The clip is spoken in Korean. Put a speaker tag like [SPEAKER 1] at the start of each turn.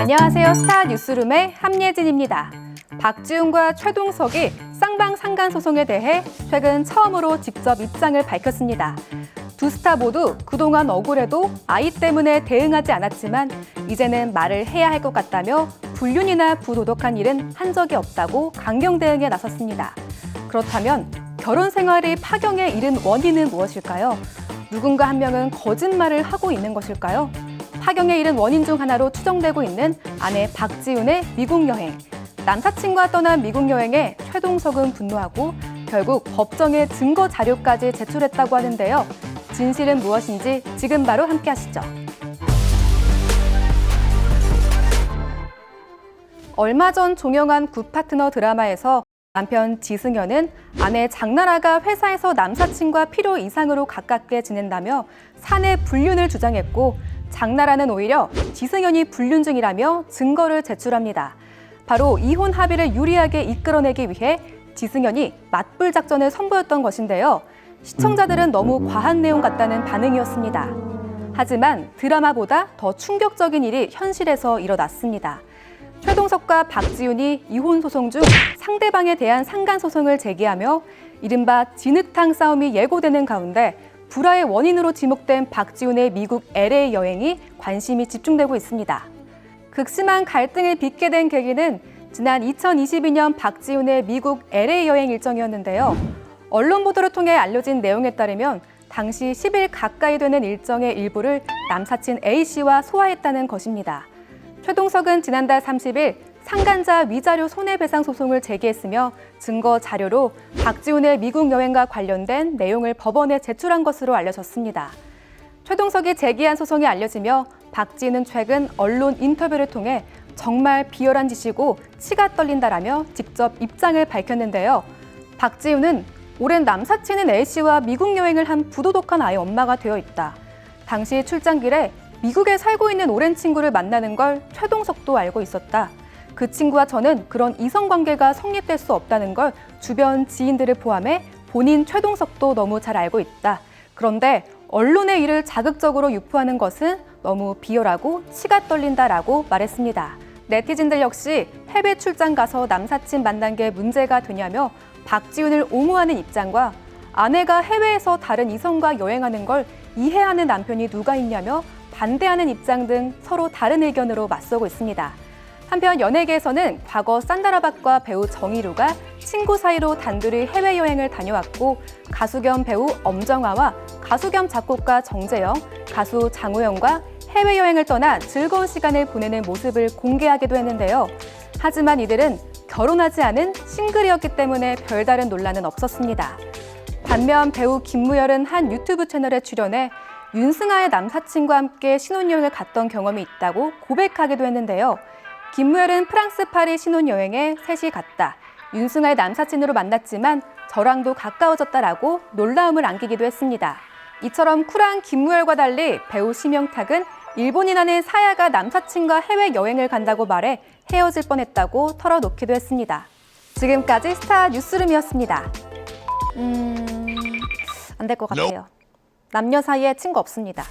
[SPEAKER 1] 안녕하세요. 스타 뉴스룸의 함예진입니다. 박지훈과 최동석이 쌍방상간 소송에 대해 최근 처음으로 직접 입장을 밝혔습니다. 두 스타 모두 그동안 억울해도 아이 때문에 대응하지 않았지만 이제는 말을 해야 할 것 같다며 불륜이나 부도덕한 일은 한 적이 없다고 강경 대응에 나섰습니다. 그렇다면 결혼 생활이 파경에 이른 원인은 무엇일까요? 누군가 한 명은 거짓말을 하고 있는 것일까요? 파경에 이른 원인 중 하나로 추정되고 있는 아내 박지훈의 미국 여행. 남사친과 떠난 미국 여행에 최동석은 분노하고 결국 법정에 증거 자료까지 제출했다고 하는데요. 진실은 무엇인지 지금 바로 함께 하시죠. 얼마 전 종영한 굿파트너 드라마에서 남편 지승현은 아내 장나라가 회사에서 남사친과 필요 이상으로 가깝게 지낸다며 사내 불륜을 주장했고 장나라는 오히려 지승현이 불륜 중이라며 증거를 제출합니다. 바로 이혼 합의를 유리하게 이끌어내기 위해 지승현이 맞불 작전을 선보였던 것인데요. 시청자들은 너무 과한 내용 같다는 반응이었습니다. 하지만 드라마보다 더 충격적인 일이 현실에서 일어났습니다. 최동석과 박지훈이 이혼 소송 중 상대방에 대한 상간소송을 제기하며 이른바 진흙탕 싸움이 예고되는 가운데 불화의 원인으로 지목된 박지훈의 미국 LA 여행이 관심이 집중되고 있습니다. 극심한 갈등을 빚게 된 계기는 지난 2022년 박지훈의 미국 LA 여행 일정이었는데요. 언론 보도를 통해 알려진 내용에 따르면 당시 10일 가까이 되는 일정의 일부를 남사친 A씨와 소화했다는 것입니다. 최동석은 지난달 30일 상간자 위자료 손해배상 소송을 제기했으며 증거 자료로 박지훈의 미국 여행과 관련된 내용을 법원에 제출한 것으로 알려졌습니다. 최동석이 제기한 소송이 알려지며 박지훈은 최근 언론 인터뷰를 통해 정말 비열한 짓이고 치가 떨린다라며 직접 입장을 밝혔는데요. 박지훈은 오랜 남사친인 A씨와 미국 여행을 한 부도덕한 아이 엄마가 되어 있다. 당시 출장길에 미국에 살고 있는 오랜 친구를 만나는 걸 최동석도 알고 있었다. 그 친구와 저는 그런 이성관계가 성립될 수 없다는 걸 주변 지인들을 포함해 본인 최동석도 너무 잘 알고 있다. 그런데 언론의 일을 자극적으로 유포하는 것은 너무 비열하고 치가 떨린다라고 말했습니다. 네티즌들 역시 해외 출장 가서 남사친 만난 게 문제가 되냐며 박지훈을 옹호하는 입장과 아내가 해외에서 다른 이성과 여행하는 걸 이해하는 남편이 누가 있냐며 반대하는 입장 등 서로 다른 의견으로 맞서고 있습니다. 한편 연예계에서는 과거 산다라박과 배우 정의루가 친구 사이로 단둘이 해외여행을 다녀왔고 가수 겸 배우 엄정화와 가수 겸 작곡가 정재영, 가수 장우영과 해외여행을 떠나 즐거운 시간을 보내는 모습을 공개하기도 했는데요. 하지만 이들은 결혼하지 않은 싱글이었기 때문에 별다른 논란은 없었습니다. 반면 배우 김무열은 한 유튜브 채널에 출연해 윤승아의 남사친과 함께 신혼여행을 갔던 경험이 있다고 고백하기도 했는데요. 김무열은 프랑스 파리 신혼여행에 셋이 갔다. 윤승아의 남사친으로 만났지만 저랑도 가까워졌다라고 놀라움을 안기기도 했습니다. 이처럼 쿨한 김무열과 달리 배우 심영탁은 일본인 아내 사야가 남사친과 해외여행을 간다고 말해 헤어질 뻔했다고 털어놓기도 했습니다. 지금까지 스타 뉴스룸이었습니다. 안 될 것 같아요. 남녀 사이에 친구 없습니다.